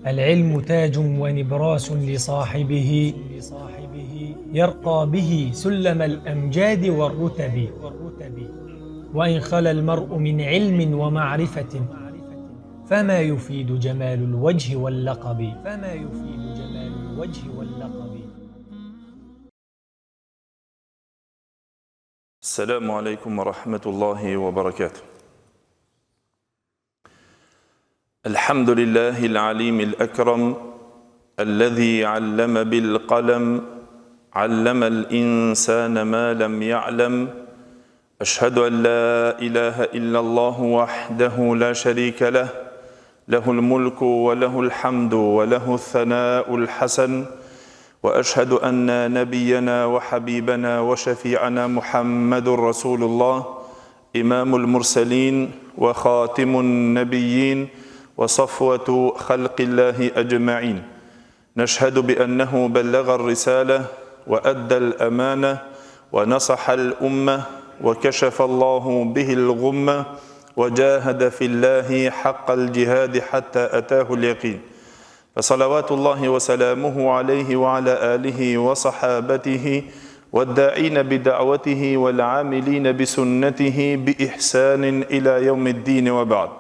العلم تاج ونبراس لصاحبه يرقى به سلم الأمجاد والرتب وإن خلا المرء من علم ومعرفة فما يفيد جمال الوجه واللقب السلام عليكم ورحمة الله وبركاته. الحمد لله العليم الأكرم الذي علم بالقلم علم الإنسان ما لم يعلم. أشهد أن لا إله إلا الله وحده لا شريك له له الملك وله الحمد وله الثناء الحسن. وأشهد أن نبينا وحبيبنا وشفيعنا محمد رسول الله إمام المرسلين وخاتم النبيين وصفوة خلق الله أجمعين. نشهد بأنه بلغ الرسالة وأدى الأمانة ونصح الأمة وكشف الله به الغمة وجاهد في الله حق الجهاد حتى أتاه اليقين. فصلوات الله وسلامه عليه وعلى آله وصحابته والداعين بدعوته والعاملين بسنته بإحسان إلى يوم الدين وبعد.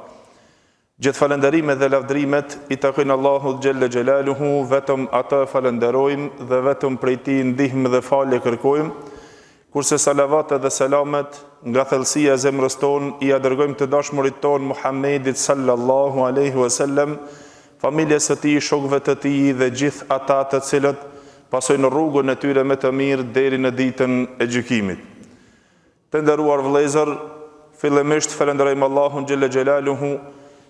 Gjithë falënderimet dhe lavdrimet I takojnë Allahut Gjelle Gjelaluhu, vetëm ata falënderojmë dhe vetëm prej Tij ndihmë dhe falje kërkojmë, kurse salavatet dhe selamet nga thellësia e zemrës tonë I dërgojmë të dashmurit tonë Muhammedit sallallahu alaihi wasallam, familjes së tij, shokëve të tij dhe gjithë ata të cilët pasojnë rrugën e tyre me të mirë deri në ditën e gjykimit. Të nderuar vëllezër, fillimisht falenderojmë Allahun Gjelle Gjelaluhu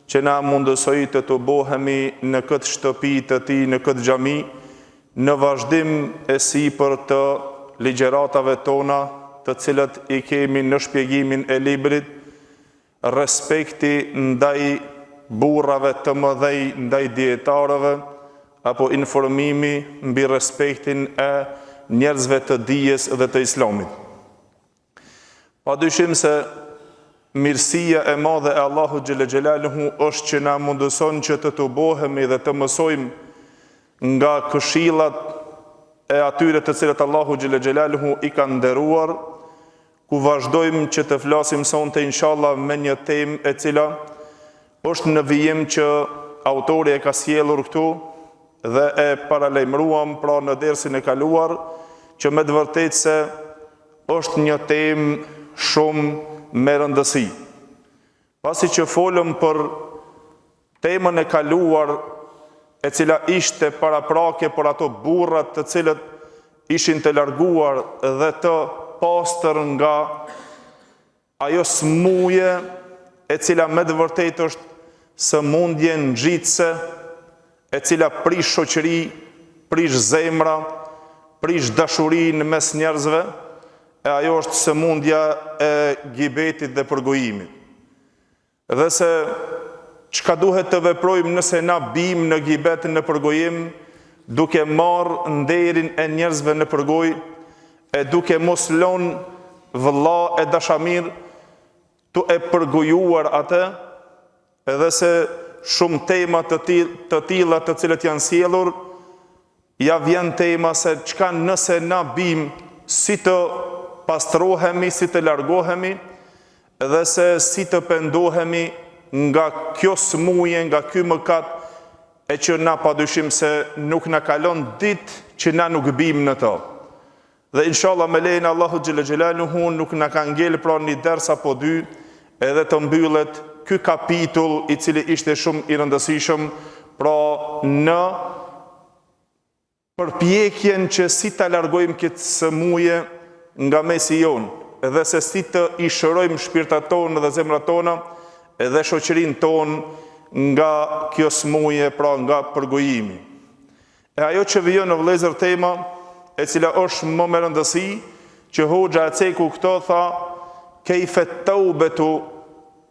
që na mundësoi të bohemi në këtë shtëpi të Tij, në këtë xhami, në vazhdim e sipër të ligjëratave tona, të cilët I kemi në shpjegimin e librit, respekti ndaj burrave të mëdhej, ndaj dietarëve, apo informimi mbi respektin e njerëzve të dijes dhe të Islamit. Padyshim se mirësia e madhe e Allahut Gjelle Gjelaluhu është që na mundëson që të bohemi dhe të mësojmë nga këshillat e atyre të cilët Allahu Gjelle Gjelaluhu I ka nderuar, ku vazhdojmë që të flasim sonte inshallah me një temë e cila është në vijim që autori e ka sjellur këtu dhe e paralajmëruam pra në dersin e kaluar, që me të vërtetë se është një temë shumë me rëndësi. Pasi që folëm për temën e kaluar, e cila ishte paraprake për ato burrat të cilët ishin të larguar dhe të pastër nga ajo smuje e cila me të vërtetë është sëmundje nxitse, e cila prish shoqëri, prish zemra, prish dashuri në mes njerëzve, e ajo është sëmundja e gibetit dhe përgojimit. Dhe se çka duhet të veprojmë nëse na bim në gibet në përgojim, duke marrë nderin e njerëzve në përgoj, e duke mos lënë vëlla e dashamir tu e përgojuar atë, edhe se shumë tema të tilla të cilët janë sjellur, ja vjen tema se çka nëse na bim, si të pastrohemi, si të largohemi, dhe se si të pendohemi nga kjo smuje, nga ky mëkat, e që na padyshim se nuk na kalon ditë që na nuk bim në to. Dhe inshallah me lejen e Allahut Gjelle Gjelaluhu nuk na ka ngel pra një ders apo dy, edhe të mbyllet ky kapitull I cili ishte shumë I rëndësishëm, pra në përpjekjen që si ta largojmë këtë smuje nga mesi jonë, edhe se si të I shërojmë shpirtat tonë dhe zemrat tona, edhe shoqërinë tonë nga kjo smuje, pra nga përgojimi. E ajo që vijon në vëllezër tema, e cila është më me rëndësi, që Hoxha e ceku këto tha, kejfe taubetu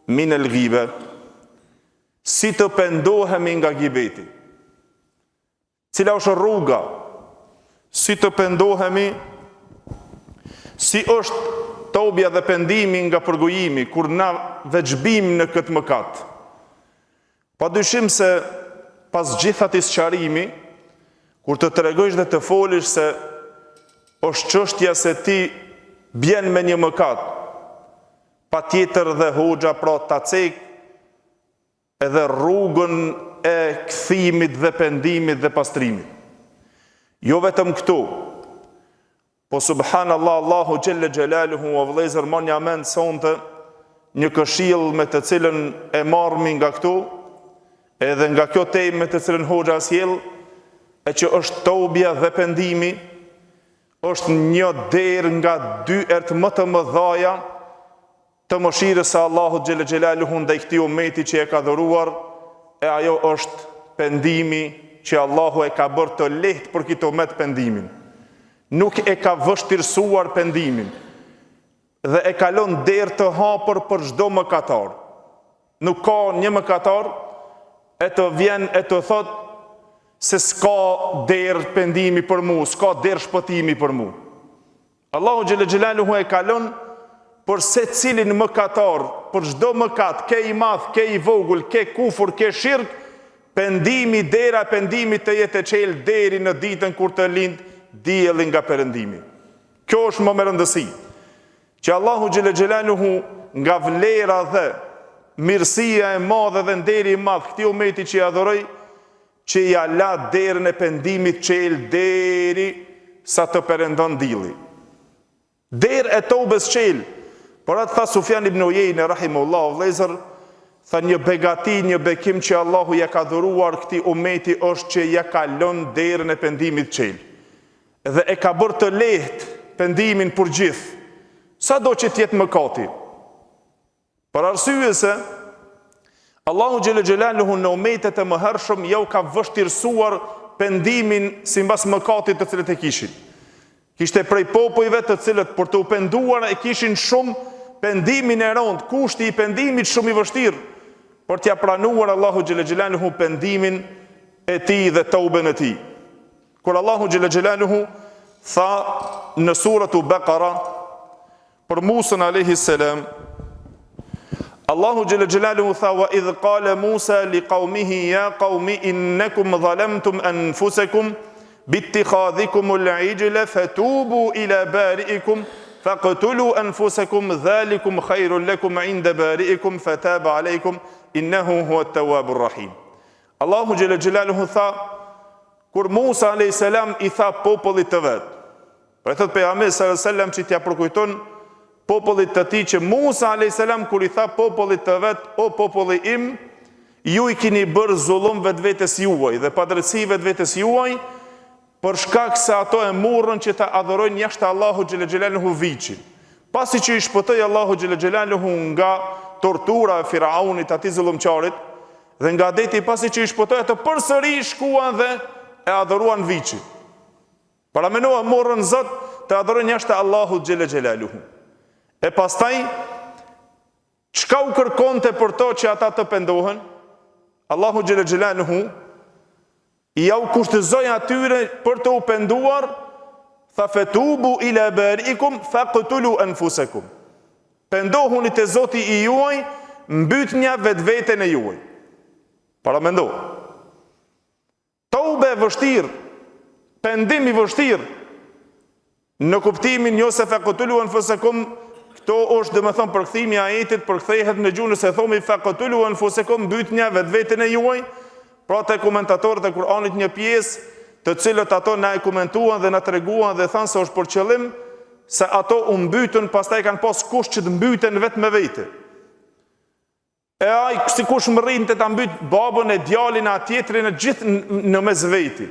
min el ghibe, si të pendohemi nga gibeti. Cila është rruga, si të pendohemi, si është tobja dhe pendimi nga përgojimi, kur na veçbim në këtë mëkat. Padyshim se pas gjithë atij sqarimi, kur të tregojsh dhe të folish se është çështja se ti bjen me një mëkat, patjetër dhe hoxha pra ta cek edhe rrugën e kthimit dhe pendimit dhe pastrimit. Jo vetëm këtu, po subhanallah, Allahu xhelle xhelaluhu o vëllezër mon një mend sonte një këshill me të cilën e marrmi nga këtu, edhe nga kjo temë me të cilën hoxha sjell, e që është tobja dhe pendimi, është një derë nga dy ertë më të mëdhaja të mëshirës së Allahut xhelle xhelaluhu ndaj këtij ummeti që e ka dhuruar, e ajo është pendimi që Allahu e ka bërë të lehtë për këtë ummet pendimin. Nuk e ka vështirësuar pendimin dhe e ka lënë derë të hapur për çdo mëkatar. Nuk ka një mëkatar e të vjen e të thot se s'ka derë pendimi për mu, s'ka derë shpëtimi për mu. Allahu xhelle xhelaluhu e ka lënë për se cilin mëkatar, për çdo mëkat, ke i madh, ke i vogël, ke kufur, ke shirk, pendimi, dera pendimi të jetë e çel deri në ditën kur të lind dielli nga perëndimi. Kjo është më e rëndësishme, që Allahu xhelle xhelaluhu nga vlera dhe mirësia e madhe dhe nderi i madh këtij ummeti që i adhuroj, që ja la derën e pendimit çel deri sa të perëndon dielli. Derë e tobës çel. Por atë tha Sufjan ibn Uyeyne rahimahullah, vëllezër, tha një begati, një bekim që Allahu ja ka dhuruar këtij ummeti është që ja ka lënë derën e pendimit çel. Dhe e ka bërë të lehtë pendimin për gjithë, sado që të jetë mëkati. Për arsye se Allahu xhelle xhelaluhu në ummetet e mëhershëm jau ka vështirësuar pendimin sipas mëkatit të cilët e kishin. Kishte prej popujve të cilët për të u penduar e kishin shumë pendimin e rënd, kushti i pendimit shumë i vështirë, për t'ja pranuar Allahu xhelle xhelaluhu pendimin e tij dhe tauben e tij. Kur Allahu xhelle xhelaluhu tha në suratu Baqara për Musa alayhi salam, Allahu xhelle xhelaluhu tha wa idh qala Musa liqaumihi ya qaumi innakum zalamtum anfusakum باتخاذكم العجل فتوبوا إلى بارئكم فاقتلوا أنفسكم ذلكم خير لكم عند بارئكم فتاب عليكم إنه هو التواب الرحيم. Allahu xhelle xhelaluhu tha, kur Musa alayhis salam i tha popullit të vet, për thot pejgamberi sallallahu alaihi wasallam që t'ia përkujton popullit të tij që Musa alayhis salam kur i tha popullit të vet, o populli im, ju i keni bërë zullum vetvetes juaj dhe padrejtësi vetvetes juaj, për shkak se ato e murrën që ta adhurojnë jashtë Allahu xhelle xhelaluhu viçin. Pasi që i shpëtoi Allahu xhelle xhelaluhu nga tortura e Firaunit, atij zullumçarit, dhe nga deti, pasi që i shpëtoi atë përsëri shkuan dhe e adhuruan viçin. Para menua morën Zot të adhurojnë jashtë Allahu xhelle xhelaluhu. E pastaj çka u kërkonte për to që ata të pendohen? Allahu xhelle xhelaluhu i au kushtëzoj atyre për të u penduar, tha fetubu ila bari'ikum faqtulu anfusakum. Pendohuni te Zoti i juaj, mbytnja vetveten e juaj. Para mendo. Tobe vështirë, pendim i vështirë, në kuptimin jo se faqtulu anfusakum, këto është domethënë përkthimi i ajetit, përkthehet në gjuhën se thomi faqtulu anfusakum, mbytnja vetveten e juaj. Pra të komentatorët e Kur'anit një pjesë të cilët ato na e komentuan dhe na treguan dhe thanë se është për qëllim se ato u mbytën, pastaj kanë pas kush që të mbyten vetë me vete. E ai si kush më rrinte ta mbyt babën e djalin e tjetrin e gjithë në mes veti.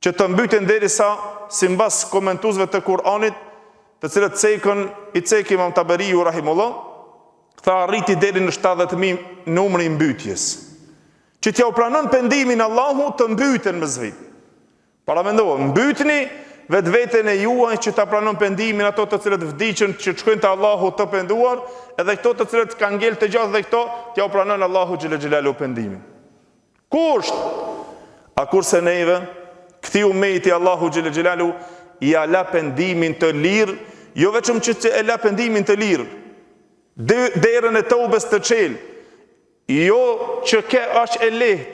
Që të mbyten derisa sipas komentuesve të Kur'anit, të cilët i cek Imam Taberiu rahimullah, tha arriti deri në 70.000 numri i mbytjes. Që t'ja u pranon pendimin Allahu të mbyten me zvit. Para mendova, mbytni vetveten e juaj që ta pranon pendimin ato të cilët vdiqën që të shkojnë te Allahu të penduar, edhe këto të cilët kanë ngel të gjatë dhe këto t'ja u pranon Allahu xhelle xhelalu pendimin. Kusht? A kurse neve, këtij ummeti Allahu xhelle xhelalu i ala pendimin të lirë, jo vetëm që e la pendimin të lirë, derën e tobës të çel. Jo që ke është e lehtë,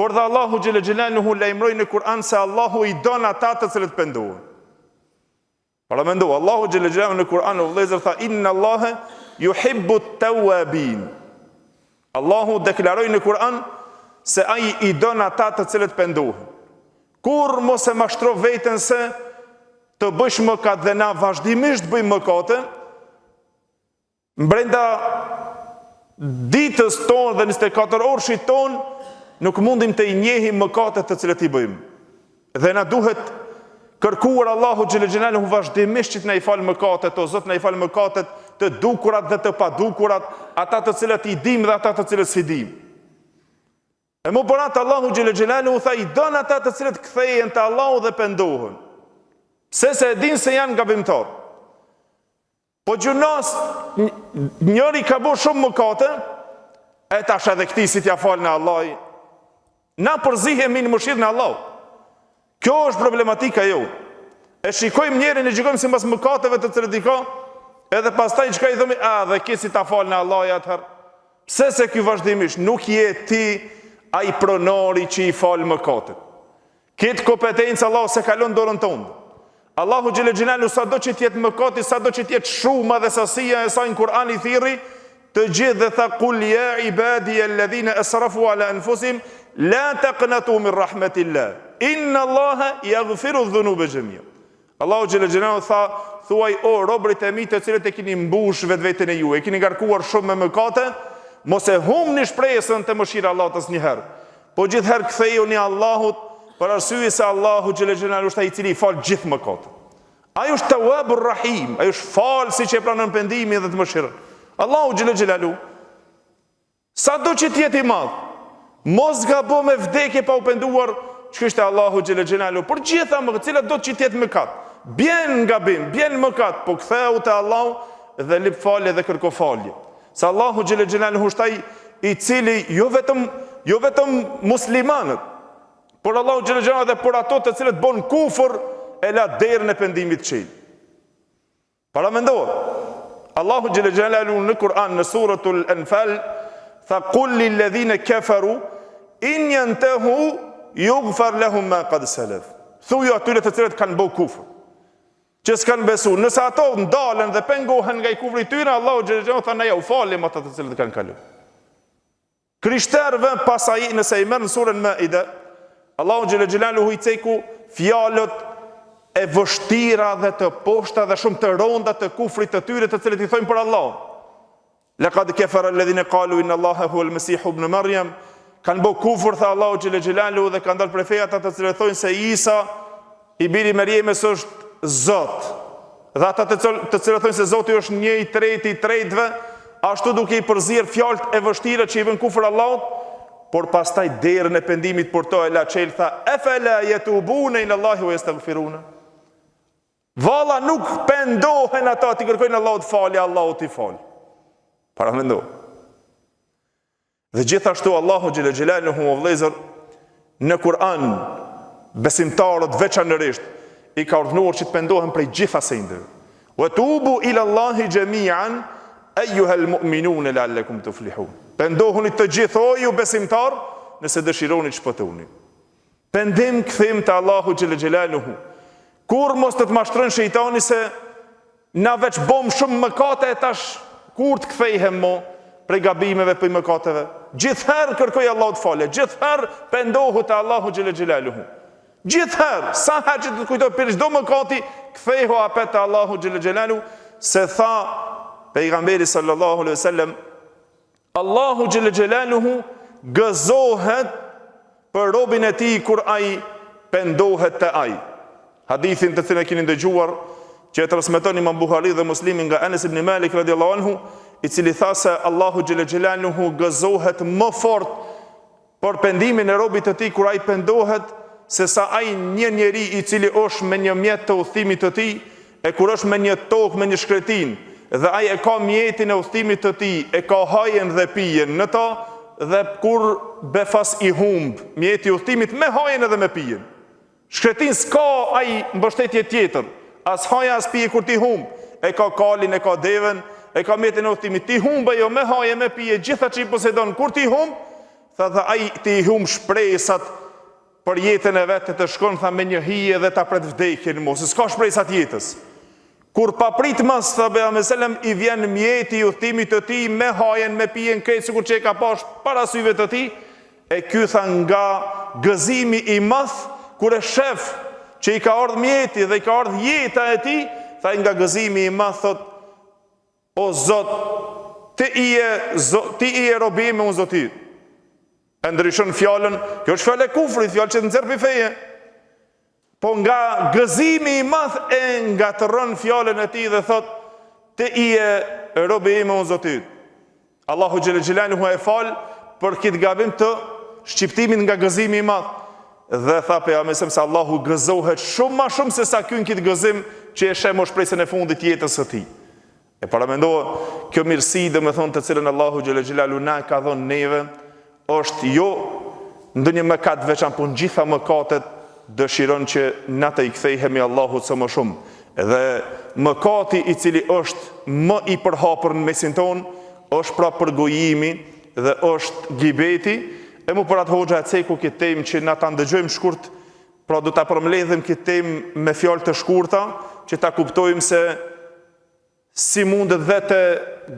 por dhe Allahu xhelle xhelaluhu lajmëroi në Kur'an se Allahu i don ata të cilët pendohen. Para mendo, Allahu xhelle xhelaluhu në Kur'an o vëllezër tha inna Allaha yuhibbu at-tawwabin. Allahu deklaroi në Kur'an se ai i don ata të cilët pendohen. Kur mos e mashtro veten se të bësh mëkat dhe na vazhdimisht bëjmë mëkate, brenda ditës tonë dhe 24 orëshit tonë nuk mundim të i njehim mëkatet të cilët i bëjmë. Dhe na duhet kërkuar Allahu xhelle xhelaluhu vazhdimisht që të na i falë mëkatet, o Zot na i falë mëkatet të dukurat dhe të padukurat, ata të cilët i dim dhe ata të cilët si dim. E më bërat Allahu xhelle xhelaluhu tha i don ata të cilët kthehen te Allahu dhe pendohen. Pse se e din se janë gabimtar. Po gjunos njëri ka bërë shumë mëkate, e tash edhe këtij si t'ja falë në Allah. Na përzihemi në mëshirën e Allahut. Kjo është problematika jo. E shikojmë njerin e gjykojmë sipas mëkateve të cilët i ka, edhe pastaj çka i themi, dhe ki si ta falë në Allah atëherë. Pse se ky vazhdimisht nuk je ti ai pronari që i falë mëkatet. Këtë kompetencë Allahu se kalon dorën tonë. Allahu xhelle xhelalu sado që t'jetë mëkati, sado që t'jetë shuma dhe sasia e saj në Kur'an i thirri, të gjithë dhe tha kul ya ibadi alladhina asrafu ala anfusihim la taqnatu min rahmatillah inna Allaha yaghfiru dhunuba jami'a. Allahu xhelle xhelalu tha thuaj o robërit e mi të cilët e keni mbush vetveten e juaj, e keni ngarkuar shumë me mëkate, mos e humni shpresën te mëshira e Allahut asnjëherë. Po gjithherë kthejuni Allahut për arsye se Allahu xhelle xhelalu është ai i cili i fal gjithë mëkatet. Ai është Tawwabur Rahim, ai është falës që e pranon pendimin dhe të mëshirën. Allahu xhelle xhelalu sado që të jetë i madh, mos gabo me vdekje pa u penduar çka është Allahu xhelle xhelalu. Për gjitha më të cilat do të jetë mëkat. Bjen gabim, bjen mëkat, po ktheu te Allahu dhe lip falje dhe kërko falje. Se Allahu xhelle xhelalu është ai i cili jo vetëm muslimanët, por Allahu xhelle xhelalu dhe por ato të cilët bën kufër e la derën e pendimit çel. Para mendoa, Allahu xhelle xhelalu në Kur'an në suratul Anfal tha qul lil ladhina kafaru in yantahu yughfar lahum ma qad salaf. Thuaj atyre të cilët kanë bërë kufër, që s'kan besu, nëse ato ndalen dhe pengohen nga i kufri tyre, Allahu xhelle xhelalu tha na ja u falim ata të cilët kanë kaluar. Krishterëve pasaj nëse i merr në surën Maida, Allahu xhelle xhelalu i ceku fjalët e vështira dhe të poshta dhe shumë të ronda të kufrit të tyre të cilët i thojnë për Allah. Laqad kafara alladhina qalu inna Allaha huwa al-Masih ibn Maryam. Kanë bë kufër tha Allahu xhelle xhelalu dhe kanë dalë prej feja ata të cilët thojnë se Isa i biri Mariamës është Zot. Dhe ata të cilët thojnë se Zoti është një i tretë i tretëve, ashtu duke i përzier fjalët e vështira që i bën kufër Allahut, por pastaj derën e pendimit për to e la çel tha afala yatubuna ila Allahi wa yastaghfiruna. Valla nuk pendohen ata të kërkojnë Allahut falje, Allahut i fal. Para mendo. Dhe gjithashtu Allahu xhelle xhelaluhu o vëllezër në Kur'an besimtarët veçanërisht i ka urdhëruar që të pendohen prej gjitha sendeve. Wa tubu ila Allahi jami'an ayyuha almu'minun la'allakum tuflihun. Pendohuni të gjithë o ju besimtar nëse dëshironi të shpëtoni. Pendim kthim te Allahu xhelle xhelaluhu. Kur mos të mashtrojnë shejtani se na veç bom shumë mëkate e tash kur të kthejhem mo prej gabimeve për mëkateve. Gjithherë kërkoj Allahut falje, gjithherë pendohu te Allahu xhelle xhelaluhu. Gjithherë, sa herë që të kujtoj për çdo mëkati, kthehu apet te Allahu xhelle xhelaluhu, se tha pejgamberi sallallahu alaihi wasallam, Allahu xhelle xhelaluhu gëzohet për robën e tij kur ai pendohet te ai. Hadithin të cilën e keni dëgjuar që e transmeton Imam Buhari dhe Muslimi nga Anas ibn Malik radhiyallahu anhu, i cili tha se Allahu xhelle xhelaluhu gëzohet më fort për pendimin e robit të tij kur ai pendohet, se sa ai një njeri i cili është me një mjet të udhëtimit të tij, e kur është me një tokë me një shkretin, dhe ai e ka mjetin e udhëtimit të tij, e ka hajen dhe pijen në ta, dhe kur befas i humb mjeti i udhëtimit me hajen edhe me pijen. Shkretin s'ka ai mbështetje tjetër, as haja as pije kur ti humb, e ka kalin, e ka devën, e ka mjetin e udhëtimit, ti humb ajo me haje me pije, gjitha që i posedon kur ti humb, tha ai ti I hum shpresat për jetën e vetë të shkon tha me një hije dhe ta pret vdekjen mos. S'ka shpresat jetës. Kur pa prit mas tha Pejgamberi selam I vjen mjeti I udhëtimit të tij me hajen, me pijen krejt sikur që e ka pash para syve të tij. E ky tha nga gëzimi I madh kur e shef që I ka ardhur mjeti dhe I ka ardhur jeta e tij, tha nga gëzimi I madh thot o Zot, ti I robi me unë Zoti. E ndryshon fjalën, kjo është fjalë e kufrit, fjalë që nxjerr pi feje. Po nga gëzimi I madh e ngatëron fjalën e tij dhe thot ti I robi me unë Zoti. Allahu xhel xhelaluhu e fal për këtë gabim të shqiptimit nga gëzimi I madh. Dhe tha pejgamberi se Allahu gëzohet shumë më shumë se sa ky këtë gëzim që e sheh shpresën e fundit jetës së tij. E paramendohet kjo mirësi domethënë të cilën Allahu xhel xhelalu na ka dhënë neve është jo ndonjë mëkat veçan, por gjitha mëkatet dëshiron që na të I kthehemi Allahut sa më shumë. Dhe mëkati I cili është më I përhapur në mesin ton është pra përgojimi dhe është gibeti. E mu për atë hoxha e ceku këtë temë që na ta ndëgjojmë shkurt, pra do ta përmbledhim këtë temë me fjalë të shkurta, që ta kuptojmë se si mundet dhe të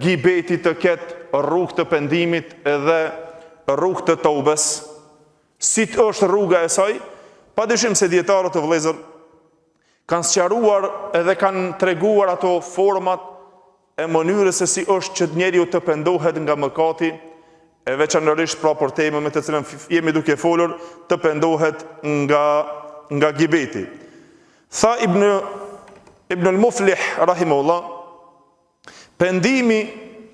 gibeti të ketë rrugë të pendimit edhe rrugë të toubes, si të është rruga e saj. Padyshim se dietarët të vëllezër kanë sqaruar edhe kanë treguar ato format e mënyrës se si është që njeriu të pendohet nga mëkati, e veçanërisht pra për temën me të cilën jemi duke folur, të pendohet nga gibeti. Tha Ibn al-Muflih rahimahullah, pendimi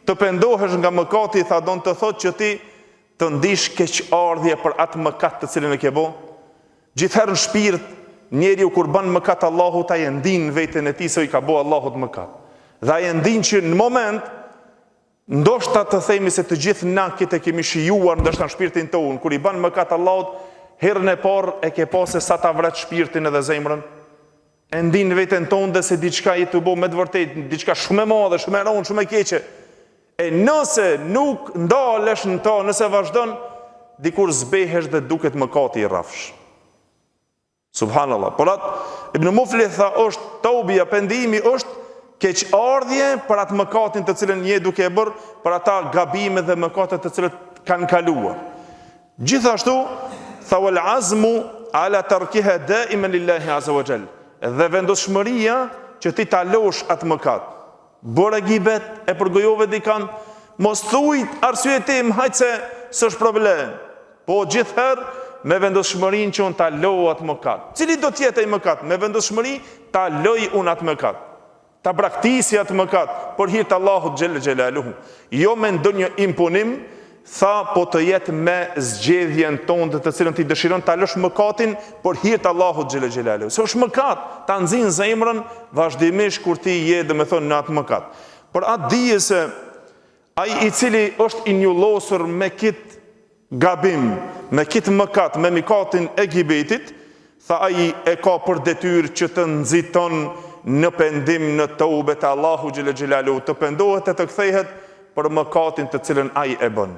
të pendohesh nga mëkati, tha don të thotë që ti të ndish keqardhje për atë mëkat të cilën e ke bë. Gjithherë në shpirt, njeriu kur bën mëkat Allahut ai e ndin veten e tij se I ka bë Allahut mëkat. Dhe ai e ndin që në moment, ndoshta të themi se të gjithë na këtë kemi shijuar ndoshta në shpirtin tonë, kur I bën mëkat Allahut, herën e parë e ke pasë sa ta vret shpirtin edhe zemrën. E ndin veten tonë dhe se diçka I të bë me të vërtetë, diçka shumë e madhe, shumë e rëndë, shumë e keqe. E nëse nuk ndalesh në to, nëse vazhdon, dikur zbehesh dhe duket mëkati I rrafsh. Subhanallah. Por atë Ibn Muflih tha është taubia, pendimi është keqardhje për atë mëkatin të cilën je duke e bërë, për ata gabime dhe mëkatet të cilët kanë kaluar. Gjithashtu tha wal azmu ala tarkiha daiman lillahi azza wa jall. Dhe vendoshmëria që ti ta losh atë mëkat. Bëre gibet, e përgojove dikan, mos thuj arsye tim, hajtë se s'është problem. Po gjithherë me vendoshmërinë që unë ta loj atë mëkat. Cili do t'jetë ai mëkat? Me vendoshmëri ta loj unë atë mëkat. Ta braktisi atë mëkat për hir të Allahut xhel xhelaluhu. Jo me ndonjë imponim, tha po të jetë me zgjedhjen tonë të cilën ti dëshiron ta lësh mëkatin për hir të Allahut xhel xhelaluhu. Se është mëkat, ta nxin zemrën vazhdimisht kur ti je domethënë në atë mëkat. Por atë dije se ai I cili është I njollosur me kit gabim, me kit mëkat, me mëkatin e gibetit, tha ai e ka për detyrë që të nxiton në pendim në tobe të Allahu xhel xhelaluhu, të pendohet e të kthehet për mëkatin të cilën ai e bën.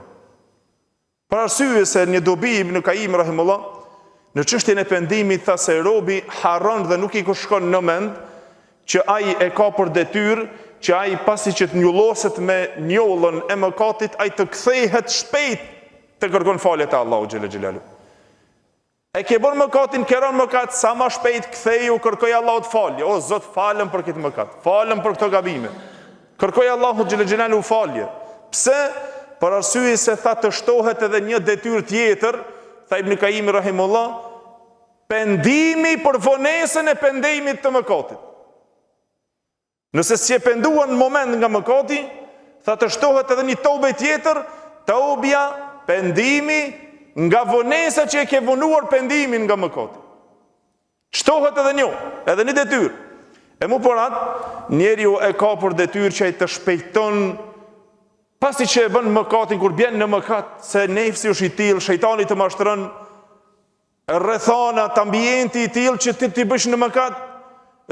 Për arsye se një dobi Ibn Qayyim rahimullah në çështjen e pendimit tha se robi harron dhe nuk I shkon në mend që ai e ka për detyrë që ai pasi që të njolloset me njollën e mëkatit, ai të kthehet shpejt të kërkon falje te Allahu xhel xhelaluhu. E ke bën mëkatin, keron mëkat, sa më shpejt ktheju, kërkoj Allahut falje. O Zot, falem për këtë mëkat, falem për këto gabime. Kërkoj Allahut xhel xhelaluhu falje. Pse? Për arsye se tha të shtohet edhe një detyrë tjetër, tha Ibn Qayyim rahimullah, pendimi për vonesën e pendimit të mëkatit. Nëse si e penduan në moment nga mëkati, tha të shtohet edhe një tobe tjetër, taubja, pendimi nga vonesa që e ke vonuar pendimin nga mëkati. Shtohet edhe një detyrë. E mu për atë, njeriu e ka për detyrë që ai të shpejton pasi që e bën mëkatin, kur bjen në mëkat, se nefsi është I tillë, shejtani të mashtron, rrethanat, ambienti I tillë që ti bësh në mëkat,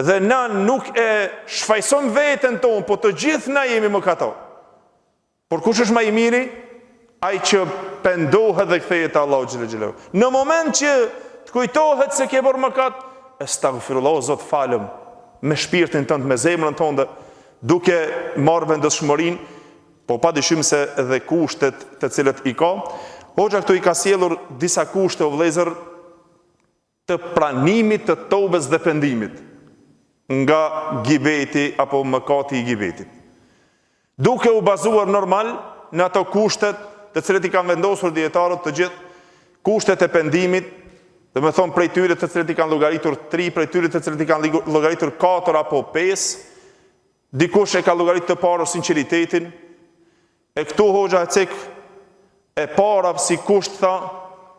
dhe na nuk e shfaqson veten tonë, po të gjithë na jemi mëkatar. Por kush është më I miri? Ai që pendohet dhe kthehet te Allahu xhel xhelalu. Në moment që të kujtohet se ke bërë mëkat, astaghfirullah, Zot falem, me shpirtin tënd, me zemrën tënde, duke marrë vendosmërinë, po padyshim se edhe kushtet të cilët i ka. Hoxha këtu i ka sjellur disa kushte o vëllezër të pranimit të tobës dhe pendimit nga gibeti apo mëkati i gibetit. Duke u bazuar normal në ato kushtet të cilët i kanë vendosur dietarët të gjithë, kushtet e pendimit, dhe me thonë prej tyre të cilët i kanë llogaritur 3, prej tyre të cilët i kanë llogaritur 4 apo 5, dikush e ka llogaritur të parë sinqeritetin. E këtu hoxha e cek e para si kusht tha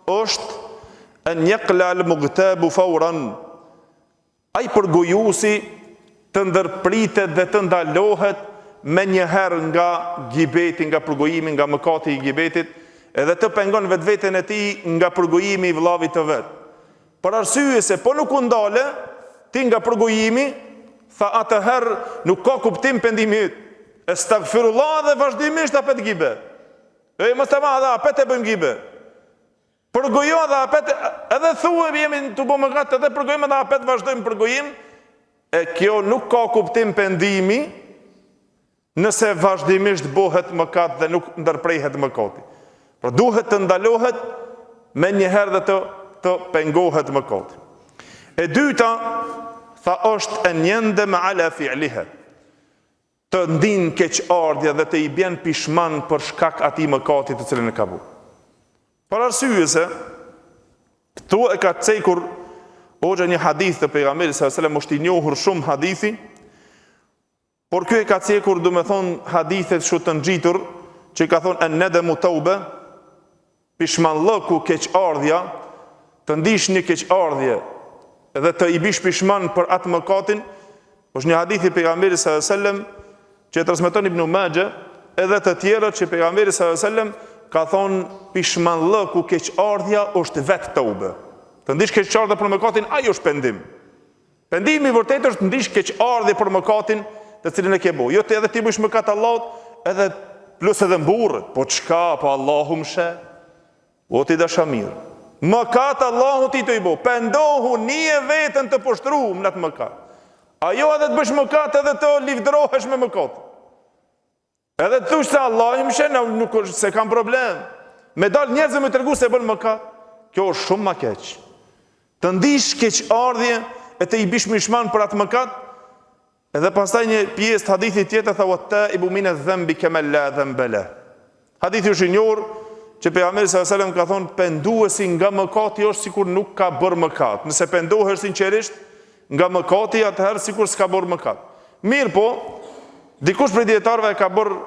është an yaqla al mughtabu fawran, ai përgojuesi të ndërpritet dhe të ndalohet me njëherë nga gibeti, nga përgojimi, nga mëkati i gibetit, edhe të pengon vetveten e tij nga përgojimi i vllavit të vet. Për arsye se po nuk u ndale ti nga përgojimi, tha atëherë nuk ka kuptim pendimi yt. Astaghfirullah dhe vazhdimisht apet gibe. Mos ta madha apet e bëjmë gibe. Përgojo dhe apet edhe thuaj jemi të bëjmë mëkat edhe përgojim edhe apet vazhdojmë përgojim. E kjo nuk ka kuptim pendimi nëse vazhdimisht bëhet mëkat dhe nuk ndërprehet mëkati. Por duhet të ndalohet me njëherë dhe të pengohet mëkati. E dyta, tha është e njende me ala fi'liha, të ndin keqardhja dhe të i bjen pishman për shkak atij mëkati të cilën e ka bërë. Për arsye se këtu e ka cekur hoxha një hadith të pejgamberit sallallahu alajhi wasallam, është i njohur shumë hadithi, por ky e ka cekur, do me thonë, hadithet shumë të ngjitur, që i ka thonë an-nadamu tauba, pishmanllëku keqardhja, të ndish një keqardhje dhe të i bish pishman për atë mëkatin, është një hadith i pejgamberit sallallahu alajhi wasallam që e transmeton Ibn Majah, edhe të tjerët që pejgamberi sallallahu alajhi wasallam ka thonë pishmanllëku keqardhja është vetë tauba. Të ndish keqardhje për mëkatin, ai është pendim. Pendimi i vërtetë është të ndish keqardhje për mëkatin të cilin e ke bo. Jo të edhe ti bësh mëkat Allahut, edhe plus edhe mburrët, po çka, po Allahu më sheh. O ti dashamir. Mëkat Allahut ti të i bo. Pendohu një veten të poshtruar në atë mëkat. Ajo edhe të bësh mëkat edhe të livdrohesh me mëkat. Edhe të thush se Allah i më sheh, nuk se kam problem. Me dal njerëz më tregu se bën mëkat. Kjo është shumë më keq. Të ndish keqardhje e të i bish mishman për atë mëkat. Edhe pastaj një pjesë të hadithit tjetër tha wattaibu min adh-dhanbi kama la dhanba la. Hadithi është i njohur që pejgamberi sallallahu alajhi wasallam ka thonë penduesi nga mëkati është sikur nuk ka bërë mëkat. Nëse pendohesh sinqerisht nga mëkati, atëherë sikur s'ka bërë mëkat. Mirë po, dikush prej dietarëve ka bërë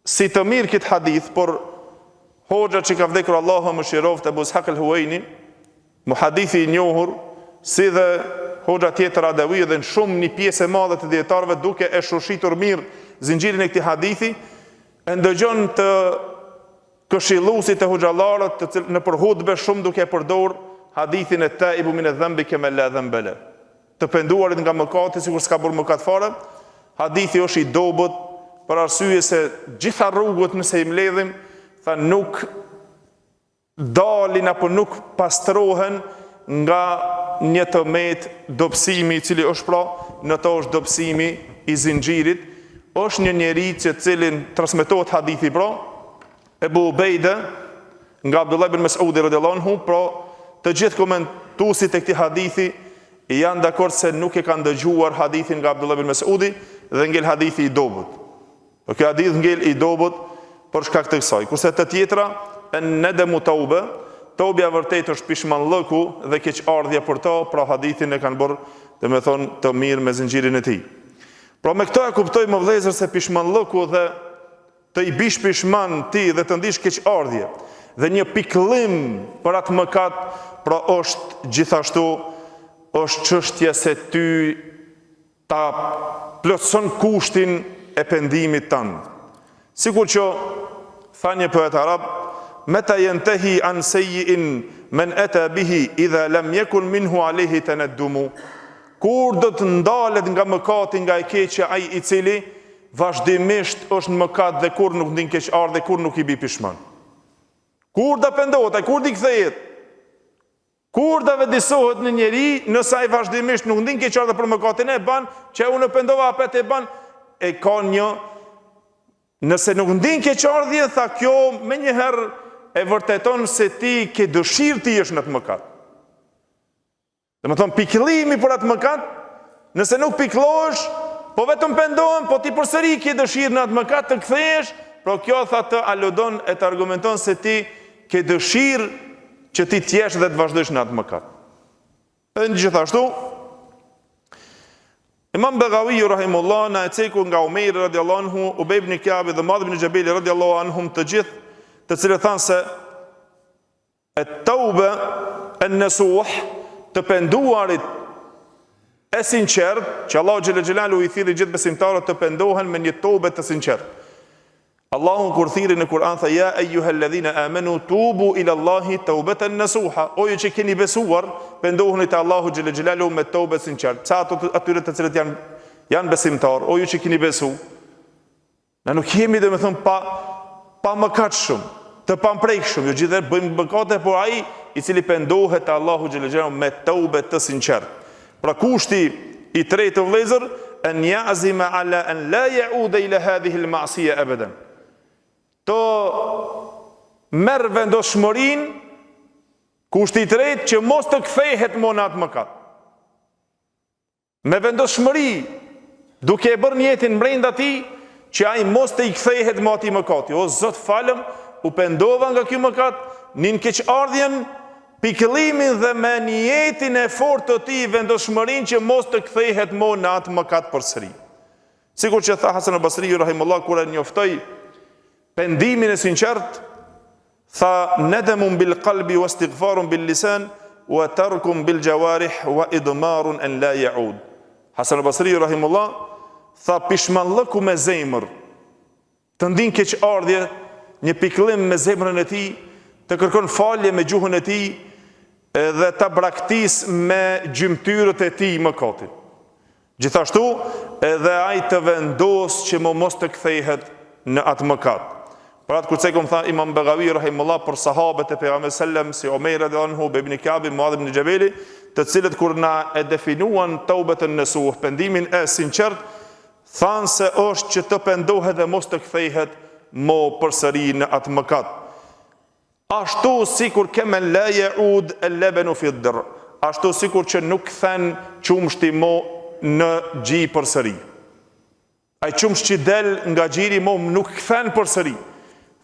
si të mirë këtë hadith, por hoxha që ka vdekur Allahu më shiroft Abu Ishaq al-Huwaini, muhadithi i njohur, si dhe hoxha tjetër Adawi dhe në shumë një pjesë e madhe të dietarëve, duke e shushitur mirë zinxhirin e këtij hadithi, e ndëgjon të këshilluesit e hoxhallarët të cilë në përhutbe shumë duke e përdor hadithin e taibu min adh-dhanbi kama la dhanba la. Të penduarit nga mëkati sikur s'ka bërë mëkat fare. Hadithi është i dobët për arsye se gjitha rrugët nëse i mbledhim, tha nuk dalin apo nuk pastrohen nga një tëmet dobësimi i cili është pra, në to është dobësimi i zinxhirit, është një njeri që cilin transmetohet hadithi pra, Ebu Ubejde, nga Abdullah ibn Mas'udi radhiyallahu anhu, pra të gjithë komentuesit e këtij hadithi janë dakord se nuk e kanë dëgjuar hadithin nga Abdullah ibn Mas'udi dhe ngel hadithi i dobët. Ky hadith ngel i dobët për shkak të kësaj. Kurse të tjetra, an-nadamu tauba, tobja vërtet është pishmanllëku dhe keqardhja për to, pra hadithin e kanë bërë, domethënë, të mirë me zinxhirin e tij. Pra me këto e kuptojmë vëllezër se pishmanllëku dhe të i bish pishman ti dhe të ndish keqardhje dhe një pikëllim për atë mëkat, pra është gjithashtu është çështje se ty ta plotson kushtin e pendimit tënd. Sikur që tha një poet arab, meta yantahi an sayyin man ata bihi idha lam yakun minhu alayhi tanaddumu. Kur do të ndalet nga mëkati, nga e keqja, ai i cili vazhdimisht është në mëkat dhe kur nuk ndin keqardhje, kur nuk i bi pishman. Kur da pendohet, kur di kthehet? Kur da vedisohet në njeri, nëse ai vazhdimisht nuk ndin keqardhë për mëkatin e ban, që unë pendova apet e ban, e ka një, nëse nuk ndin keqardhje, tha kjo me njëherë e vërteton se ti ke dëshirë ti jesh në atë mëkat. Dhe më thonë, pikëllimi për atë mëkat, nëse nuk pikëllohesh, po vetëm pendohen, po ti përsëri ke dëshirë në atë mëkat të kthehesh, pro kjo tha të aludon e të argumenton se ti ke dëshirë që ti t'jesh dhe të vazhdojsh në atë mëkat. Edhe në gjithashtu, Imam Begawi rahimullah na e ceku nga Umejri radiallahu anhu, Ubej ibn Ka'bi dhe Muadh ibn Jabali radiallahu anhum të gjithë, të cilët thanë se at-tauba an-nasuh, të penduarit e sinqert, që Allahu xhalla xhelalu i thirrë gjithë besimtarët të pendohen me një tobe të sinqert. Allahu kur thirrë në Kur'an tha ja ayyuhalladhina amanu tubu ila Allahi taubatan nasuha. O ju që keni besuar, pendohuni te Allahu xhalla xhelalu me tobe sinqert. Sa atyre të cilët janë besimtar, o ju që keni besu. Ne nuk jemi domethënë pa mëkat shumë, të pamprejkshëm, jo gjithë bëjmë mëkate, por ai i cili pendohet te Allahu xhalla xhelalu me tobe të sinqert. Pra kushti i tretë vëllezër, an ya'zima ala an la ya'uda ila hadhihi al-ma'siyah abadan. Të merë vendoshmërin, kushti i tretë që mos të kthehet më në atë mëkat. Me vendoshmëri, duke e bërë njetin brenda ti, që ai mos të i kthehet më atij mëkati. O Zot falem, u pendova nga ky mëkat, nin keqardhjen, pikëllimin dhe me njetin e fortë të tij vendoshmërin që mos të kthehet më në atë mëkat përsëri. Sikur që tha Hasan al-Basri rahimullah kur e njoftoi pendimin e sinqert, tha nadamun bil qalbi wa istighfarun bil lisan wa tarkun bil jawarih wa idmarun an la yaud. Hasan al-Basri rahimullah tha pishmallëku me zemër, të ndin keqardhje, një pikëllim me zemrën e tij, të kërkon falje me gjuhën e tij dhe ta braktis me gjymtyrët e tij mëkatin. Gjithashtu edhe ai të vendos që mos të kthehet në atë mëkat. Për atë kërcekum tha Imam Begawi rahimullah për sahabët e pejgamberit sallam si Umejri radiallahu anhu, Ubej ibn Ka'bi, Muadh ibn Jabali, të cilët kur na e definuan taubatën nasuh, pendimin e sinqert, thanë se është që të pendohet dhe mos të kthehet mo përsëri në atë mëkat. Ashtu sikur kemen la yaud al-labanu fi ad-dar, ashtu sikur që nuk kthen qumshti mo në gji përsëri. Ai qumsh që del nga gjiri mo nuk kthen përsëri.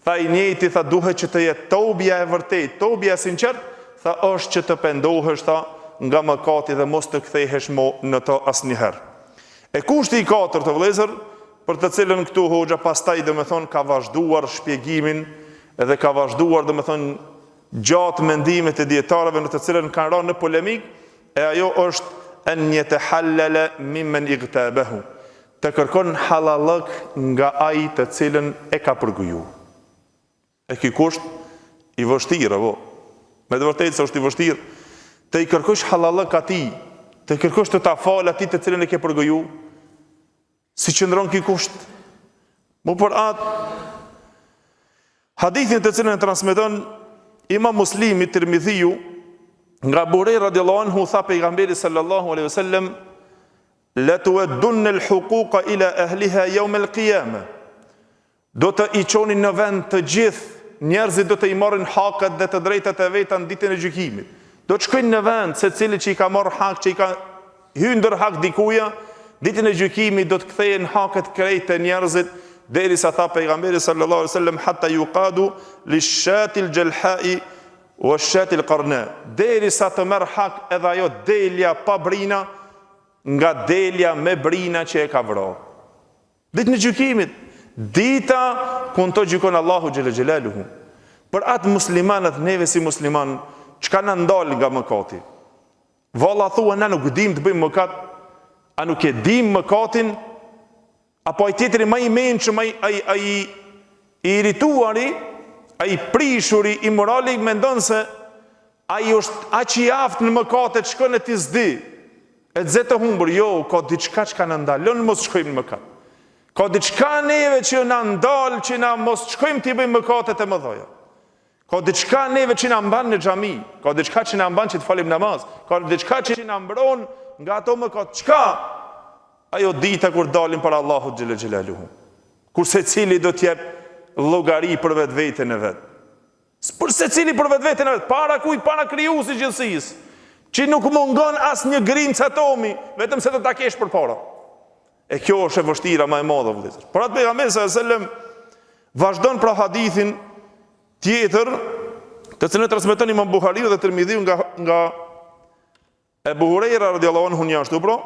Tha i njëjti, tha duhet që të jetë tobja e vërtet, tobja e sinqert, tha është që të pendohesh tha nga mëkati dhe mos të kthehesh mo në to asnjëherë. E kushti i katërt të vëllezër, për të cilën këtu hoxha pastaj domethën ka vazhduar shpjegimin edhe ka vazhduar domethën gjatë mendimet e dietarëve në të cilën kanë rënë në polemik, e ajo është an yatahallala mimman igtabahu. Të kërkon halallëk nga ai të cilën e ka përgoju. E ky kusht i vështirë, apo? Me të vërtetë se është i vështirë. Të i kërkosh halallëk atij, të kërkosh të ta fal atij të cilën e ke përgoju. Si qëndron ky kusht? Mo për atë hadithin të cilën e transmeton Imam Muslimi Tirmidhiu nga Abu Hurajra radiallahu anhu, tha pejgamberi sallallahu alaihi wasallam la tuwaddunna al-huquqa ila ahliha yawm al-qiyamah. Do të i qonin në vend të gjithë njerëzit, do të i marrin hakat dhe të drejtat e veta në ditën e gjykimit. Do të shkojnë në vend se cili që i ka marrë hak, që i ka hyndër hak dikuja, ditën e gjykimit do të kthehen hakat krejt të njerëzit, derisa tha pejgamberi sallallahu alaihi wasallam hatta yuqadu lish-shati al-jalha'i wash-shati al-qarna. Derisa të merr hak edhe ajo delja pa brina nga delja me brina që e ka vrarë. Ditën e gjykimit, dita ku të gjykon Allahu xhela xhelaluhu. Për atë muslimanët, neve si musliman, çka na ndal nga mëkati? Valla thua na nuk dim të bëjmë mëkat, a nuk e dim mëkatin? Apo ai tjetri më i mençëm, ai i irrituari, ai prishuri, i morali mendon se ai është aq i aftë në mëkate, shkon e ti s'di. E të të humbur, jo, ka diçka që ka në ndalën, mos shkojmë në mëkat. Ka diçka neve që na ndal, që na mos shkojmë t'i bëjmë mëkatet e mëdha. Ka diçka neve që na mban në xhami, ka diçka që na mban që të falim namaz, ka diçka që na mbron nga ato mëkat. Çka? Ajo dita kur dalim para Allahut xhel xhelaluhu. Kur secili do të jep llogari për vetveten e vet. Për secili për vetveten e vet, para kujt? Para krijuesit gjithësisë, që nuk mungon asnjë grimc atomi, vetëm se do ta kesh përpara. E kjo është e vështira më e madhe vëllezër. Por atë pejgamberi sallallahu alajhi wasallam vazhdon pra hadithin tjetër, të cilën e transmeton Imam Buhariu dhe Tirmidhiu nga Ebu Hurajra radhiyallahu anhu ashtu pra,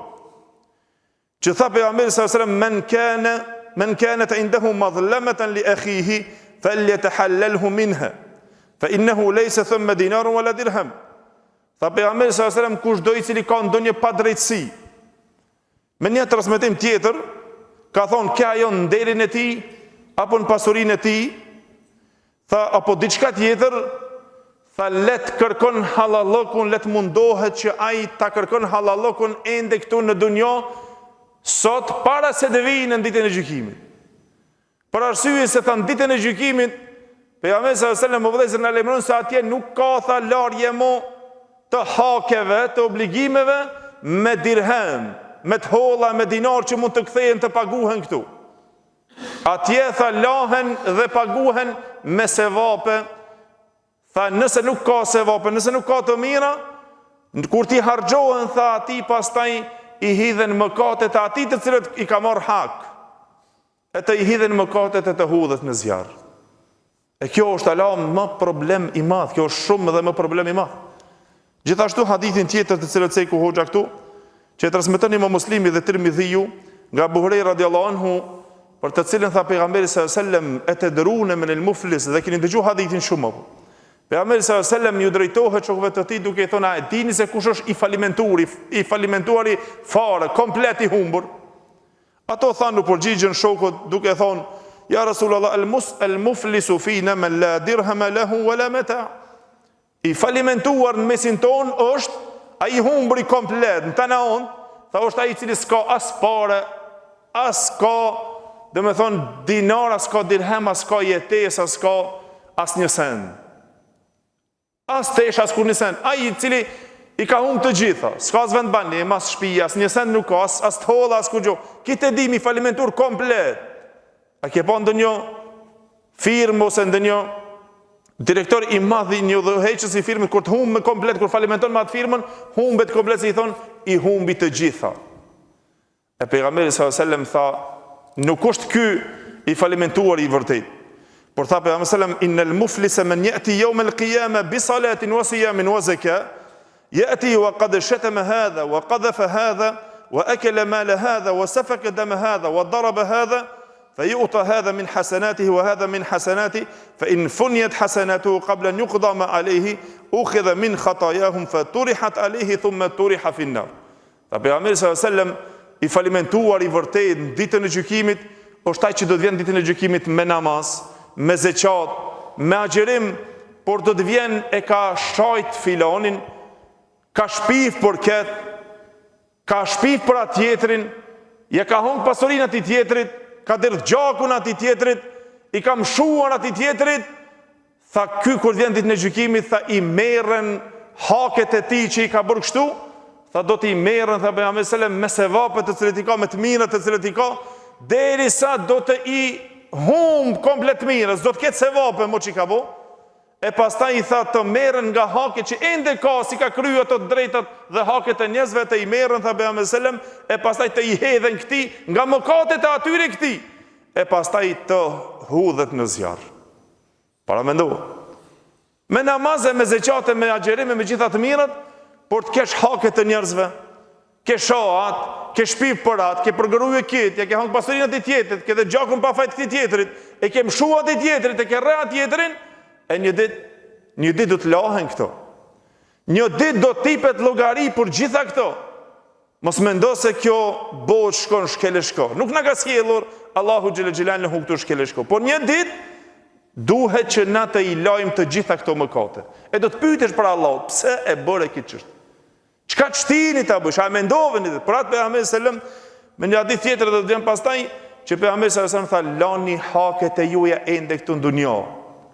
që tha pejgamberi sallallahu alajhi wasallam men kanat indahu madhlamatan li akhihi falyatahallalhu minha fa innahu laysa thumma dinarun wala dirham. Tha pejgamberi sallallahu alajhi wasallam, kushdo i cili ka ndonjë padrejtësi, me një transmetim tjetër ka thonë ka ajo në derin e tij apo në pasurinë e tij, tha apo diçka tjetër, tha let kërkon halallokun, let mundohet që ai ta kërkon halallokun ende këtu në dunjë sot para se të vijë në ditën e gjykimit. Për arsye se tha në ditën e gjykimit pejgamberi sallallahu alajhi wasallam vëllezër na lajmëron se atje nuk ka tha larje mo të hakeve, të obligimeve me dirhem, me të holla, me dinar që mund të kthehen të paguhen këtu. Atje tha lahen dhe paguhen me sevape. Tha nëse nuk ka sevape, nëse nuk ka të mira, kur ti harxhohen tha ati pastaj i hidhen mëkatet e atij të cilët i ka marrë hak. E të i hidhen mëkatet e të hudhet në zjarr. E kjo është ala më problem i madh, kjo është shumë dhe më problem i madh. Gjithashtu hadithin tjetër të cilët Sejku Hoxha këtu, që e transmeton Imam Muslimi dhe Tirmidhiu nga Abu Hurajra radhiyallahu anhu, për të cilën tha pejgamberi sallallahu alajhi wasallam etadruna min al-muflis, dhe keni dëgjuar hadithin shumë apo. Pejgamberi sallallahu alajhi wasallam ju drejtohet shokëve të tij duke i thonë, a dini se kush është i falimentuari fare, komplet i humbur? Ato thanë, përgjigjen shokët duke thonë, ja Rasulullah, al-muflisu fina man la dirham lahu wala mata. I falimentuar në mesin ton është ai i humbur i komplet, në tana on, tha është ai i cili s'ka as pare, as ka, dhe me thonë, dinar, as ka dirhem, as ka jetes, as ka as një sen. As tesh, as kur një sen. Ai i cili i ka humbur të gjitha, s'ka as vend banim, as shtëpi, as një sen nuk ka, as të holla, as kur gjo. Kitë e dim i falimentuar komplet. A ke pa ndonjë firmë ose ndonjë direktor i madh i një udhëheqës i firmës, kur të humbë komplet, kur falimenton me atë firmën, humbet komplet, se i thonë, i humbi të gjitha. E pejgamberi sallallahu alajhi wasallam tha, nuk është ky i falimentuar i vërtet. Por tha pejgamberi sallallahu alajhi wasallam, innal muflisa man yati yawm al-qiyamah bi salatin wa siyamin wa zakah, yati wa qad shatama hadha wa qadhafa hadha wa akala mal hadha wa safaka dam hadha wa daraba hadha فيؤتى هذا من حسناته وهذا من حسناته فإن فنيت حسناته قبل أن يقضى ما عليه أخذ من خطاياهم فطرحت عليه ثم طرح في النار. Pejgamberi sallallahu alajhi wasallam i falimentuar i vërtet në ditën e gjykimit është ai që do të vjen ditën e gjykimit me namaz, me zeqat, me agjerim, por do të vjen e ka shajt filanin, ka shpif për këtë, ka shpif për atë tjetrin, ja ka hongë pasurinë atij tjetrit, ka derdh gjakun atij tjetrit, i ka mshuar atij tjetrit, tha ky kur vjen ditën e gjykimit, tha i merren haket e tij që i ka bërë kështu, tha do t'i merren, tha pejgamberi sallallahu alajhi wasallam, me sevapet të cilët i ka, me të mirat të cilët i ka, derisa do të i humb komplet mirës, do të ketë sevape mo që i ka bo, e pastaj i tha të merren nga haket që ende ka, si ka kryer ato drejtat dhe haket e njerëzve, të i merren, tha pejgamberi sallallahu alajhi wasallam, e pastaj të i hedhen këtij nga mëkatet e atyre këtij, e pastaj të hudhet në zjarr. Para mendo, me namazë, me zeqate, me agjerime, me gjitha të mirat, por të kesh haket të njerëzve, ke shohat, ke shpif për atë, ke përgëruje kitë, ja ke hangë pasurinë atij tjetrit, ke dhe gjakun pa fajt këtij tjetrit, e ke mshuar atij tjetrit, e ke rreh atij tjetrin, e një ditë do të lahen këto. Një ditë do tipet llogari për gjitha këto. Mos mendo se kjo botë shkon shkele shko. Nuk na ka sjellur Allahu xhel xhelaluhu këtu shkele shko. Por një ditë duhet që na të i lajmë të gjitha këto mëkate. E do të pyetesh për Allah, pse e bëre këtë çështje? Çka çtini ta bësh? A mendoveni për atë pejgamberi sallam me një hadith tjetër do të vjen pastaj që pejgamberi sallam tha lani haket e juaja ende këtu në dunjë.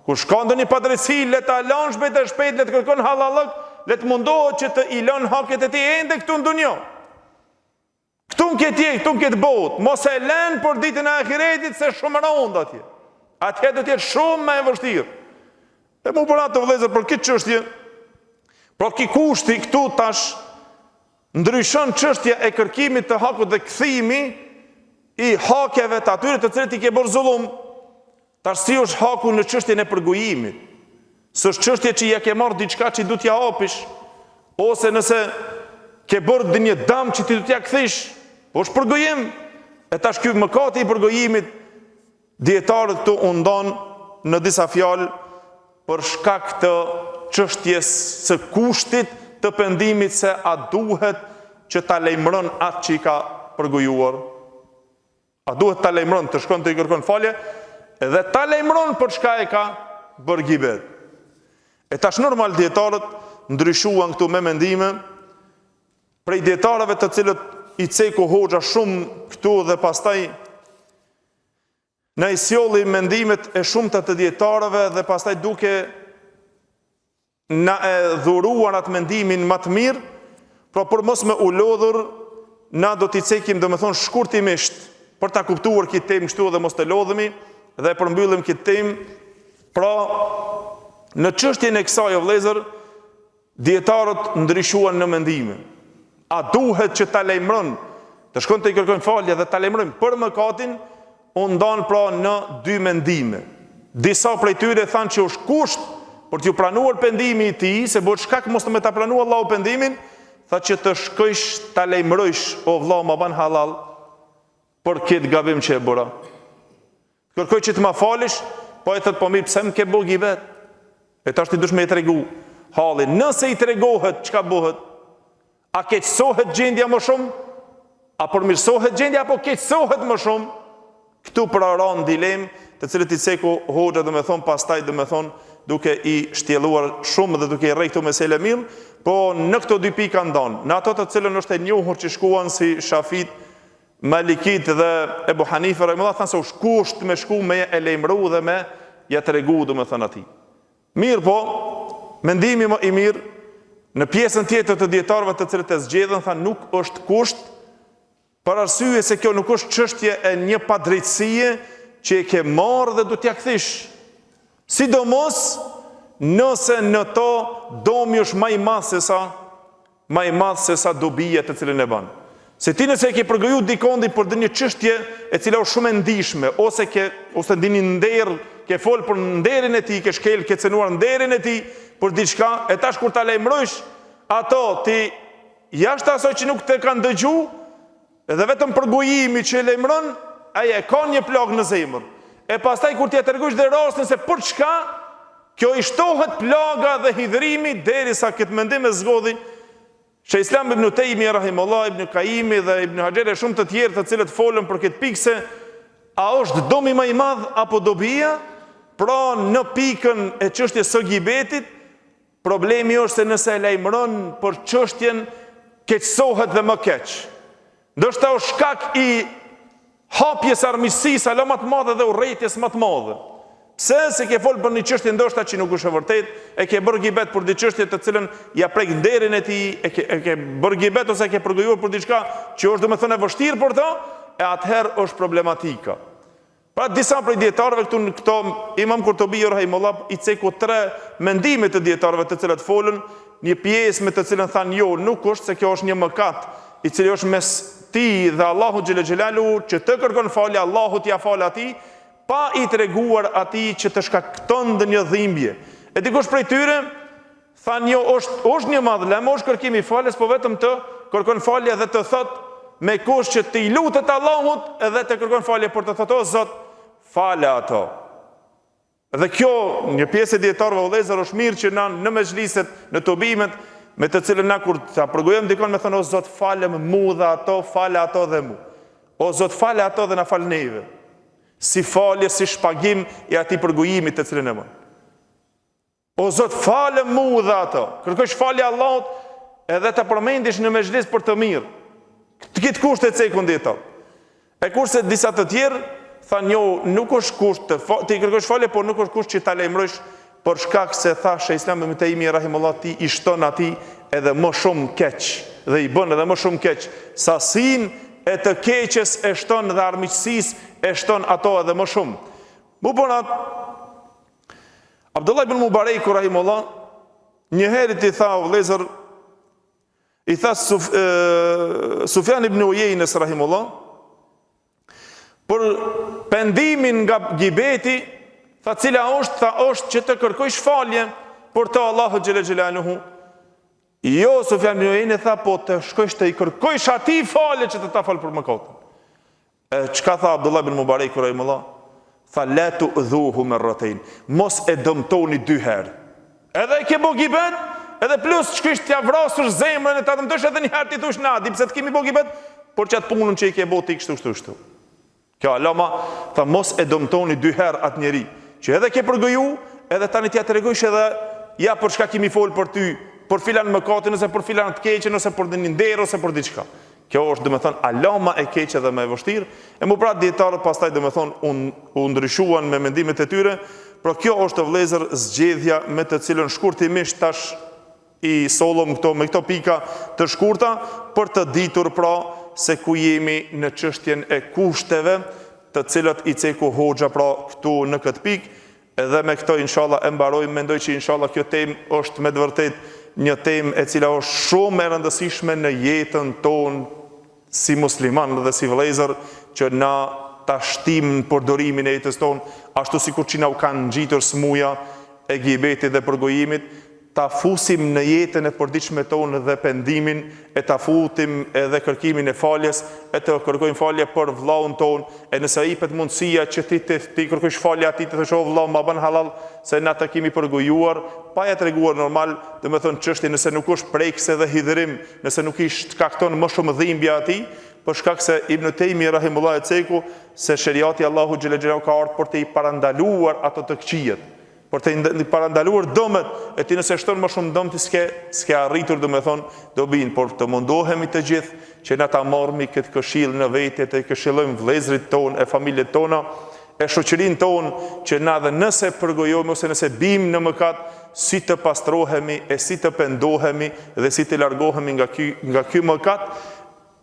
Kur shkon ndonjë padrejtësi, le ta lanë shpejt e shpejt, le të kërkon halallëk, le të mundohet që të i lën haket e tij ende këtu në dunjë. Këtu në këtë jetë, këtu në këtë botë, mos e lën për ditën e ahiretit se shumë rënd atje. Atje do të jetë shumë më e vështirë. E mu për atë të vëllezër për këtë çështje, për këtë kushti këtu tash ndryshon çështja e kërkimit të hakut dhe kthimi i hakeve të atyre të cilët i ke bërë zullum. Tash si është haku në çështjen e përgojimit? S'është çështje që ja ke marrë diçka që du t'ja hapish, ose nëse ke bërë një dëm që ti du t'ja kthish, po është përgojim. E tash ky mëkati i përgojimit, dietarët këtu u ndon në disa fjalë për shkak të çështjes së kushtit të pendimit, se a duhet që ta lejmëron atë që i ka përgojuar. A duhet ta lejmëron të shkon të i kërkon falje, edhe ta lejmëron për çka e ka bërë gibet. E tash normal dietarët ndryshuan këtu me mendime, prej dietarëve të cilët i ceku hoxha shumë këtu dhe pastaj na i sjolli mendimet e shumta të dietarëve dhe pastaj duke na e dhuruar atë mendimin më të mirë, pra për mos me u lodhur, na do t'i cekim domethënë shkurtimisht për ta kuptuar këtë temë kështu dhe mos të lodhemi dhe e përmbyllim këtë temë. Pra në çështjen e kësaj o vëllezër, dietarët ndryshuan në mendime. A duhet që ta lejmëron, të shkon të i kërkojnë falje dhe ta lejmërojnë për mëkatin, u ndan pra në dy mendime. Disa prej tyre thanë që është kusht për t'ju pranuar pendimi i tij, se bëhet shkak mos të me ta pranuar Allahu pendimin, tha që të shkojsh ta lejmërojsh, o vëlla, ma ban halal për këtë gabim që e bëra. Kërkoj që të ma falish, po e thët po mirë, pse më ke bëgj i vetë? E tash ti dush me i tregu halin. Nëse i tregohet, çka bëhet? A keqësohet gjendja më shumë? A përmirësohet gjendja, apo keqësohet më shumë? Këtu pra ran dilemë, të cilët i ceku hoxha dhe me thonë, pastaj dhe me thonë, duke i shtjelluar shumë dhe duke i rejtu mesele mirë, po në këto dy pika ndonë. Në ato të cilën është e njohur që shkuan si Shafit, Malikit dhe Ebu Hanife, thanë se është kusht me shku me e lejmëru dhe me ja të regu dhe me thënë ati. Mirë po, mendimi më i mirë, në pjesën tjetër të dietarëve të cilët e zgjedhën, thanë nuk është kusht, për arsye se kjo nuk është çështje e një padrejtësie që e ke marrë dhe du t'ja kthish. Sidomos nëse në to domi është më i madh se sa dobia të cilën e bën. Se ti nëse e ke përgoju dikondi për një çështje e cila është shumë e ndihshme, ose ndini nder, ke fol për nderin e tij, ke shkel, ke cenuar nderin e tij për diçka, e tash kur ta lajmërojsh ato ti jashtë asaj që nuk të kanë dëgju, edhe vetëm përgojimi që e lajmëron, ai e ka një plagë në zemër. E pastaj kur ti e tregosh dhe rastin se për çka kjo i shtohet plaga dhe hidhrimi, derisa këtë mendim e zgodhi Sheh Islam ibn Taymi rahimullah, ibn Qayyim dhe ibn Hajar e shumë të tjerë të cilët folën për këtë pikë se a është domi më i madh apo dobia? Pra në pikën e çështjes së gibetit, problemi është se nëse e lajmëron për çështjen, keqësohet dhe më keq. Ndoshta është shkak i hapjes armiqësisë më të madhe dhe urrëties më të madhe. Pse? Se ke folë për një çështje ndoshta që nuk është e vërtet, e ke bërë gibet për një çështje të cilën ja prek nderin e tij, e ke bërë gibet ose e ke përgojuar për diçka që është domethënë e vështirë për to, e atëherë është problematika. Pra disa prej dietarëve këto Imam Kurtubi rahimullah i ceku 3 mendime të dietarëve të cilët folën, një pjesë me të cilën thanë jo, nuk është, se kjo është një mëkat i cili është mes ti dhe Allahu xhel xhelalu, që të kërkon falje, Allahu t'ia falë atij, pa i treguar atij që të shkakton ndonjë dhimbje. E dikush prej tyre thanë jo, është një madhlem, është kërkimi i faljes, po vetëm të kërkon falje dhe të thot me kush që të i lutet Allahut edhe të kërkon falje për të thotë o Zot, fale ato. Dhe kjo një pjesë e dietarëve vëllezër është mirë që në mezhliset, në tubimet, me të cilën na kur ta përgojojmë dikon me thonë o Zot, falem mu dhe ato, fale ato dhe mu. O Zot, fale ato dhe na fal neve. Si falje, si shpagim i atij përgojimit të cilën e bën. O Zot, falem mu dhe ato. Kërkosh falje Allahut edhe të përmendish në mezhlis për të mirë. Këtë kusht e cekun dietar. E kurse disa të tjerë tha njo, nuk është kusht ti kërkosh falje, por nuk është kusht që ta lajmërosh, për shkak se thashë Islami ibn Taimi rahimullah ti i shton atij edhe më shumë keq dhe i bën edhe më shumë keq. Sasin e të keqes e shton dhe armiqësisë e shton ato edhe më shumë. Mu ponat Abdullah ibn Mubarak rahimullah një herë i tha vëllezër, i tha Sufjan ibn Uyeynes rahimullah për pendimin nga gibeti, tha cila është, tha është që të kërkojsh falje për të Allahu xhelle xhelaluhu. Jo, Sufjan ibn Uyeynes tha, po të shkojsh të i kërkojsh atij falje që të ta fal për mëkatin. Çka tha Abdullah ibn Mubarak rahimullah? Tha la tu'dhuhu marratayn. Mos e dëmtoni 2 herë. Edhe ke bo gibet, edhe plus çkish t'ja vrasësh zemrën e ta dëmtosh edhe një herë ti thosh na, di pse të kemi bo gibet, por çat punën që i ke bo ti kështu. Kjo alama, tha mos e dëmtoni 2 herë atë njeri, që edhe ke përgoju, edhe tani t'ja tregojsh edhe ja për çka kemi fol për ty, për filan mëkatin, ose për filan të keqen, ose për një nder, ose për diçka. Kjo është domethënë alama e keqe dhe më e vështirë. E më pra dietarët pastaj domethënë u ndryshuan me mendimet e tyre, por kjo është vëllezër zgjedhja me të cilën shkurtimisht tash i sollëm këto me këto pika të shkurta për të ditur pra se ku jemi në çështjen e kushteve, të cilat i ceku hoxha pra këtu në këtë pikë, edhe me këto inshallah e mbarojmë. Mendoj që inshallah kjo temë është me të vërtetë një temë e cila është shumë e rëndësishme në jetën tonë si musliman dhe si vëllezër, që na ta shtim në përdorimin e jetës tonë, ashtu sikur që na u kanë ngjitur smuja e gibetit dhe përgojimit, ta fusim në jetën e përditshme tonë dhe pendimin, e ta futim edhe kërkimin e faljes, e të kërkojmë falje për vllaun tonë, e nëse ai jepet mundësia që ti kërkosh falje atij të thosh o vllau ma bën halal se na të kemi përgojuar, pa ja treguar normal, domethënë çështja nëse nuk është prekse dhe hidhrim, nëse nuk i shkakton më shumë dhimbje atij, për shkak se Ibn Taimi rahimullahu e ceku se sheriati Allahu xhelle xhelalu ka ardhur për të i parandaluar ato të këqijet, për të i parandaluar dëmet, e ti nëse shton më shumë dëm ti s'ke arritur domethënë dobin, por të mundohemi të gjithë që na ta marrmi këtë këshill në vete, të këshillojmë vëllezërit tonë, e familjet tona, e shoqërinë tonë, që na dhe nëse përgojojmë ose nëse bim në mëkat, si të pastrohemi e si të pendohemi dhe si të largohemi nga ky mëkat.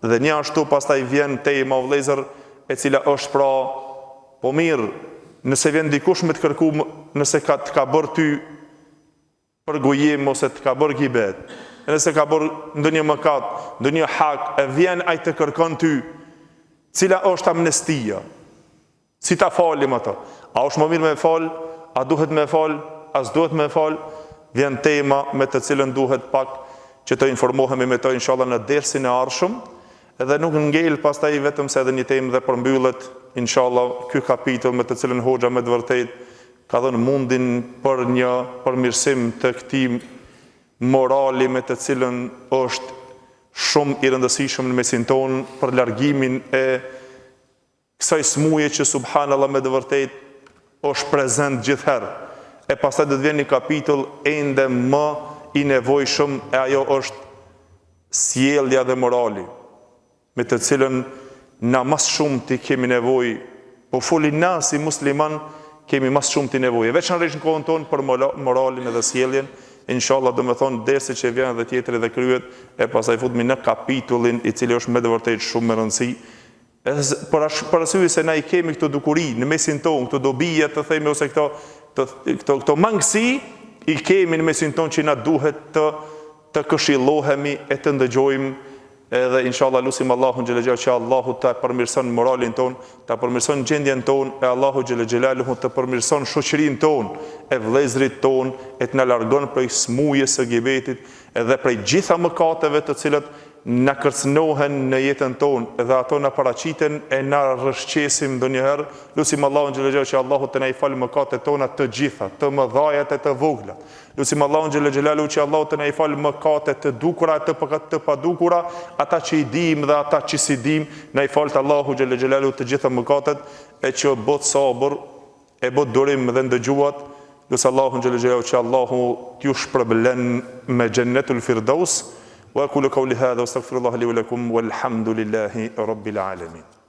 Dhe një ashtu pastaj vjen tema vëllezër, e cila është pra, po mirë, nëse vjen dikush me të kërku, nëse të ka bërë ty përgojim ose të ka bërë gibet, nëse ka bërë ndonjë mëkat, ndonjë hak, e vjen ai të kërkon ty, cila është amnestia? Si ta falim ato? A është më mirë me fal? A duhet me fal? A s'duhet me fal? Vjen tema me të cilën duhet pak që të informohemi me to inshallah në dersin e ardhshëm, edhe nuk ngel pastaj vetëm se edhe një temë dhe përmbyllet inshallah ky kapitull me të cilën hoxha me të vërtetë ka dhënë mundin për një përmirësim të këtij morali me të cilën është shumë i rëndësishëm në mesin tonë, për largimin e kësaj smuje që subhanallahu me të vërtetë është prezent gjithherë. E pastaj do të vjen një kapitull ende më i nevojshëm, e ajo është sjellja dhe morali, me të cilën na mas shumë ti kemi nevojë, po folin na si musliman kemi mas shumë ti nevojë, veçanërisht në kohën tonë për moralin edhe sjelljen. Inshallah do të thonë dersi që vjen edhe tjetër dhe kryet, e pastaj futemi në kapitullin i cili është me të vërtetë shumë me rëndësi. Për arsye se na i kemi këto dukuri në mesin tonë, këto dobije të themi ose këto mangësi i kemi në mesin tonë që na duhet të këshillohemi e të ndëgjojmë. Edhe inshallah lusim Allahun xhelle xhelalu që Allahu ta përmirëson moralin ton, ta përmirëson gjendjen ton, e Allahu xhelle xhelalu të përmirëson shoqërinë ton, e vëllezërit ton, e të na largon prej smujës së gibetit edhe prej gjitha mëkateve të cilat na kërcënohen në jetën tonë dhe ato na paraqiten e na rrëshqesim ndonjëherë. Lusim Allahun xhelle xhelalu që Allahu të na i falë mëkatet tona të gjitha, të mëdhaja e të vogla. Lusim Allahun xhelle xhelalu që Allahu të na i falë mëkatet të dukura e të padukura, ata që i dim dhe ata që si dim, na i falë Allahu xhelle xhelalu të gjitha mëkatet, e që bot sabër, e bot durim dhe ndëgjuat. Lusim Allahun xhelle xhelalu që Allahu t'ju shpërblen me Jannatul Firdaus. وأقول قولي هذا واستغفر الله لي ولكم والحمد لله رب العالمين.